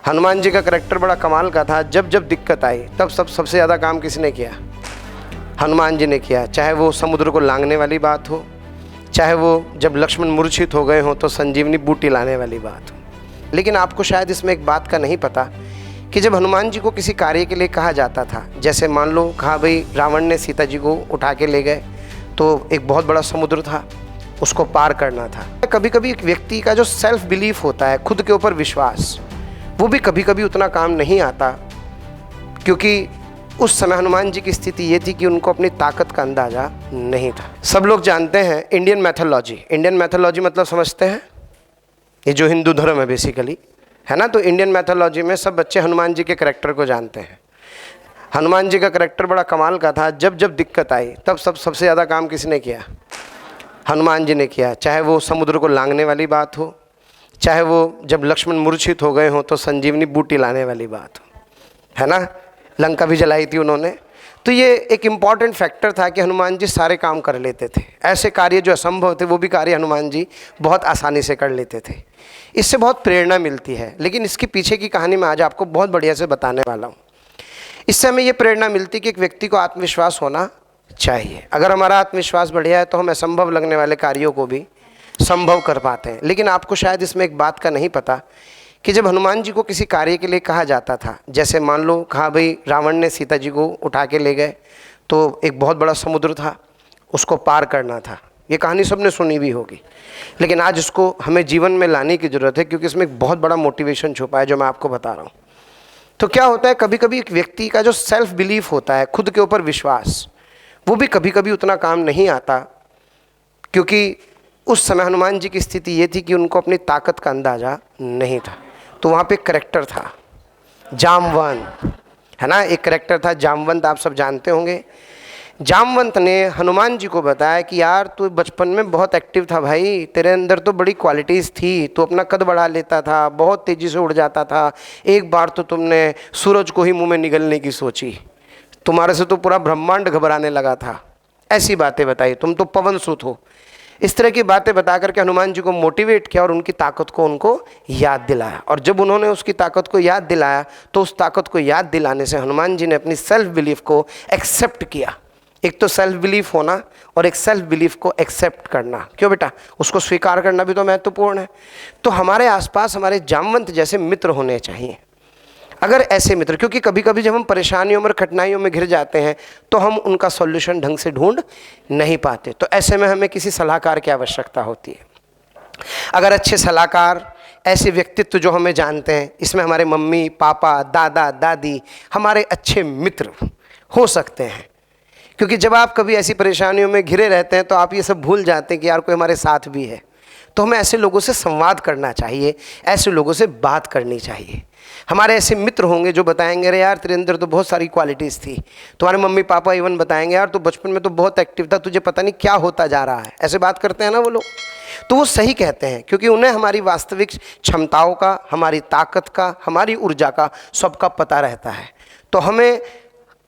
हनुमान जी का करैक्टर बड़ा कमाल का था। जब जब दिक्कत आई तब सबसे ज़्यादा काम किसने किया? हनुमान जी ने किया। चाहे वो समुद्र को लांघने वाली बात हो, चाहे वो जब लक्ष्मण मूर्छित हो गए हों तो संजीवनी बूटी लाने वाली बात हो। लेकिन आपको शायद इसमें एक बात का नहीं पता कि जब हनुमान जी को किसी कार्य के लिए कहा जाता था, जैसे मान लो कहा भाई रावण ने सीता जी को उठा के ले गए, तो एक बहुत बड़ा समुद्र था, उसको पार करना था। कभी कभी एक व्यक्ति का जो सेल्फ बिलीफ होता है, खुद के ऊपर विश्वास, वो भी कभी कभी उतना काम नहीं आता, क्योंकि उस समय हनुमान जी की स्थिति ये थी कि उनको अपनी ताकत का अंदाज़ा नहीं था। सब लोग जानते हैं इंडियन मैथोलॉजी। इंडियन मैथोलॉजी मतलब समझते हैं, ये जो हिंदू धर्म है बेसिकली, है ना। तो इंडियन मैथोलॉजी में सब बच्चे हनुमान जी के करैक्टर को जानते हैं। हनुमान जी का करैक्टर बड़ा कमाल का था। जब जब दिक्कत आई तब सबसे ज़्यादा काम किसने किया? हनुमान जी ने किया। चाहे वो समुद्र को लांघने वाली बात हो, चाहे वो जब लक्ष्मण मूर्छित हो गए हों तो संजीवनी बूटी लाने वाली बात हो, है ना। लंका भी जलाई थी उन्होंने। तो ये एक इम्पॉर्टेंट फैक्टर था कि हनुमान जी सारे काम कर लेते थे। ऐसे कार्य जो असंभव थे वो भी कार्य हनुमान जी बहुत आसानी से कर लेते थे। इससे बहुत प्रेरणा मिलती है। लेकिन इसके पीछे की कहानी मैं आज आपको बहुत बढ़िया से बताने वाला हूँ। इससे हमें ये प्रेरणा मिलती है कि एक व्यक्ति को आत्मविश्वास होना चाहिए। अगर हमारा आत्मविश्वास बढ़िया है तो हम असंभव लगने वाले कार्यों को भी संभव कर पाते हैं। लेकिन आपको शायद इसमें एक बात का नहीं पता कि जब हनुमान जी को किसी कार्य के लिए कहा जाता था, जैसे मान लो कहा भाई रावण ने सीता जी को उठा के ले गए, तो एक बहुत बड़ा समुद्र था, उसको पार करना था। ये कहानी सबने सुनी भी होगी, लेकिन आज इसको हमें जीवन में लाने की ज़रूरत है, क्योंकि इसमें एक बहुत बड़ा मोटिवेशन छुपा है जो मैं आपको बता रहा हूँ। तो क्या होता है, कभी कभी एक व्यक्ति का जो सेल्फ बिलीफ होता है, खुद के ऊपर विश्वास, वो भी कभी कभी उतना काम नहीं आता, क्योंकि उस समय हनुमान जी की स्थिति ये थी कि उनको अपनी ताकत का अंदाज़ा नहीं था। तो वहाँ पे एक करैक्टर था जामवंत, है ना। एक करैक्टर था जामवंत, आप सब जानते होंगे। जामवंत ने हनुमान जी को बताया कि यार तू बचपन में बहुत एक्टिव था भाई, तेरे अंदर तो बड़ी क्वालिटीज़ थी, तू अपना कद बढ़ा लेता था, बहुत तेज़ी से उड़ जाता था। एक बार तो तुमने सूरज को ही मुँह में निगलने की सोची, तुम्हारे से तो पूरा ब्रह्मांड घबराने लगा था। ऐसी बातें बताई, तुम तो पवन सुत हो। इस तरह की बातें बता करके हनुमान जी को मोटिवेट किया और उनकी ताकत को उनको याद दिलाया। और जब उन्होंने उसकी ताकत को याद दिलाया तो उस ताकत को याद दिलाने से हनुमान जी ने अपनी सेल्फ बिलीफ को एक्सेप्ट किया। एक तो सेल्फ बिलीफ होना और एक सेल्फ बिलीफ को एक्सेप्ट करना। क्यों बेटा, उसको स्वीकार करना भी तो महत्वपूर्ण है। तो हमारे आसपास हमारे जामवंत जैसे मित्र होने चाहिए। अगर ऐसे मित्र, क्योंकि कभी कभी जब हम परेशानियों में, कठिनाइयों में घिर जाते हैं तो हम उनका सॉल्यूशन ढंग से ढूंढ नहीं पाते। तो ऐसे में हमें किसी सलाहकार की आवश्यकता होती है। अगर अच्छे सलाहकार, ऐसे व्यक्तित्व जो हमें जानते हैं, इसमें हमारे मम्मी पापा, दादा दादी हमारे अच्छे मित्र हो सकते हैं। क्योंकि जब आप कभी ऐसी परेशानियों में घिरे रहते हैं तो आप ये सब भूल जाते हैं कि यार कोई हमारे साथ भी है। तो हमें ऐसे लोगों से संवाद करना चाहिए, ऐसे लोगों से बात करनी चाहिए। हमारे ऐसे मित्र होंगे जो बताएंगे अरे यार तेरे अंदर तो बहुत सारी क्वालिटीज़ थी। तुम्हारे मम्मी पापा इवन बताएंगे यार तू बचपन में तो बहुत एक्टिव था, तुझे पता नहीं क्या होता जा रहा है। ऐसे बात करते हैं ना वो लोग, तो वो सही कहते हैं, क्योंकि उन्हें हमारी वास्तविक क्षमताओं का, हमारी ताकत का, हमारी ऊर्जा का सबका पता रहता है। तो हमें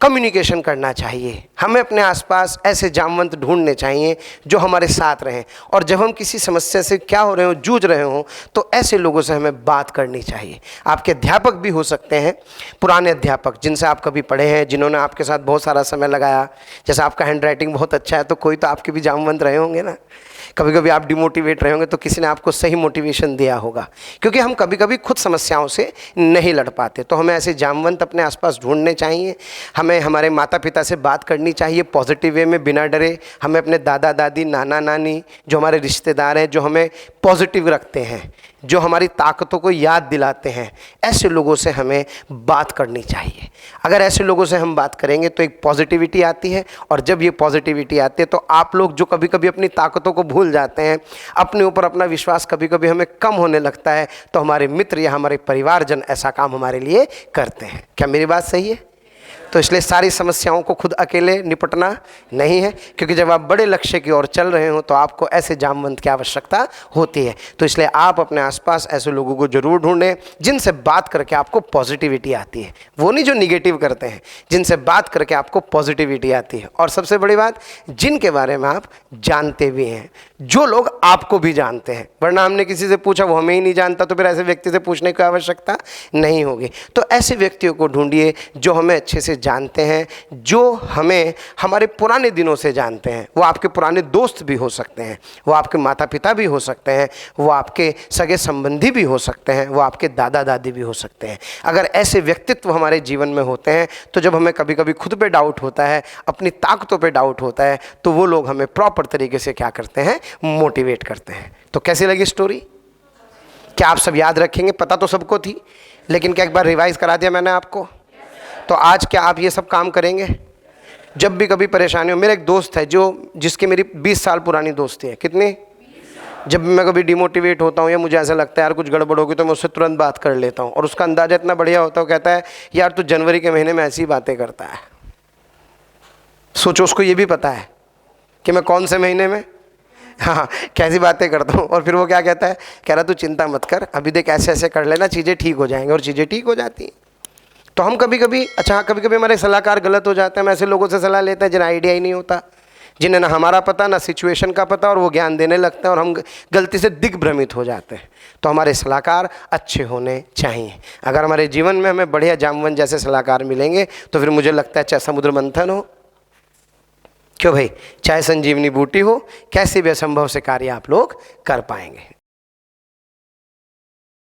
कम्युनिकेशन करना चाहिए। हमें अपने आसपास ऐसे जामवंत ढूंढने चाहिए जो हमारे साथ रहें। और जब हम किसी समस्या से क्या हो रहे हो, जूझ रहे हो, तो ऐसे लोगों से हमें बात करनी चाहिए। आपके अध्यापक भी हो सकते हैं, पुराने अध्यापक जिनसे आप कभी पढ़े हैं, जिन्होंने आपके साथ बहुत सारा समय लगाया। जैसे आपका हैंड राइटिंग बहुत अच्छा है तो कोई तो आपके भी जामवंत रहे होंगे ना। कभी कभी आप डिमोटिवेट रहे होंगे तो किसी ने आपको सही मोटिवेशन दिया होगा। क्योंकि हम कभी कभी खुद समस्याओं से नहीं लड़ पाते, तो हमें ऐसे जामवंत अपने आसपास ढूंढने चाहिए। हमें हमारे माता पिता से बात करनी चाहिए पॉजिटिव वे में, बिना डरे। हमें अपने दादा दादी, नाना नानी, जो हमारे रिश्तेदार हैं, जो हमें पॉजिटिव रखते हैं, जो हमारी ताकतों को याद दिलाते हैं, ऐसे लोगों से हमें बात करनी चाहिए। अगर ऐसे लोगों से हम बात करेंगे तो एक पॉजिटिविटी आती है, और जब ये पॉजिटिविटी आती है तो आप लोग जो कभी कभी अपनी ताकतों को भूल जाते हैं, अपने ऊपर अपना विश्वास कभी कभी हमें कम होने लगता है, तो हमारे मित्र या हमारे परिवारजन ऐसा काम हमारे लिए करते हैं। क्या मेरी बात सही है? तो इसलिए सारी समस्याओं को खुद अकेले निपटना नहीं है, क्योंकि जब आप बड़े लक्ष्य की ओर चल रहे हो तो आपको ऐसे जामवंत की आवश्यकता होती है। तो इसलिए आप अपने आसपास ऐसे लोगों को जरूर ढूंढें जिनसे बात करके आपको पॉजिटिविटी आती है, वो नहीं जो निगेटिव करते हैं, जिनसे बात करके आपको पॉजिटिविटी आती है। और सबसे बड़ी बात, जिनके बारे में आप जानते भी हैं, जो लोग आपको भी जानते हैं। वरना हमने किसी से पूछा वो हमें ही नहीं जानता, तो फिर ऐसे व्यक्ति से पूछने की आवश्यकता नहीं होगी। तो ऐसे व्यक्तियों को ढूंढिए जो हमें अच्छे से जानते हैं, जो हमें हमारे पुराने दिनों से जानते हैं। वो आपके पुराने दोस्त भी हो सकते हैं, वो आपके माता पिता भी हो सकते हैं, वो आपके सगे संबंधी भी हो सकते हैं, वो आपके दादा दादी भी हो सकते हैं। अगर ऐसे व्यक्तित्व हमारे जीवन में होते हैं तो जब हमें कभी कभी खुद पे डाउट होता है, अपनी ताकतों पे डाउट होता है, तो वो लोग हमें प्रॉपर तरीके से क्या करते हैं, मोटिवेट करते हैं। तो कैसी लगी स्टोरी? क्या आप सब याद रखेंगे? पता तो सबको थी, लेकिन क्या एक बार रिवाइज करा दिया मैंने आपको? तो आज क्या आप ये सब काम करेंगे? जब भी कभी परेशानी हो, मेरा एक दोस्त है जिसकी मेरी 20 साल पुरानी दोस्ती है। कितनी? जब मैं कभी डिमोटिवेट होता हूँ या मुझे ऐसा लगता है यार कुछ गड़बड़ होगी, तो मैं उससे तुरंत बात कर लेता हूँ। और उसका अंदाजा इतना बढ़िया होता है, वो कहता है यार तू जनवरी के महीने में ऐसी बातें करता है। सोचो, उसको ये भी पता है कि मैं कौन से महीने में हाँ कैसी बातें करता हूँ। और फिर वो क्या कहता है, कह रहा तू चिंता मत कर, अभी देख ऐसे ऐसे कर लेना, चीज़ें ठीक हो जाएंगी। और चीज़ें ठीक हो जाती हैं। तो हम कभी कभी कभी कभी हमारे सलाहकार गलत हो जाते हैं। हम ऐसे लोगों से सलाह लेते हैं जिन्हें आइडिया ही नहीं होता, जिन्हें ना हमारा पता ना सिचुएशन का पता, और वो ज्ञान देने लगते हैं और हम गलती से दिग्भ्रमित हो जाते हैं। तो हमारे सलाहकार अच्छे होने चाहिए। अगर हमारे जीवन में हमें बढ़िया जामवन जैसे सलाहकार मिलेंगे तो फिर मुझे लगता है चाहे समुद्र मंथन हो, क्यों भाई, चाहे संजीवनी बूटी हो, कैसे भी असंभव से कार्य आप लोग कर पाएंगे।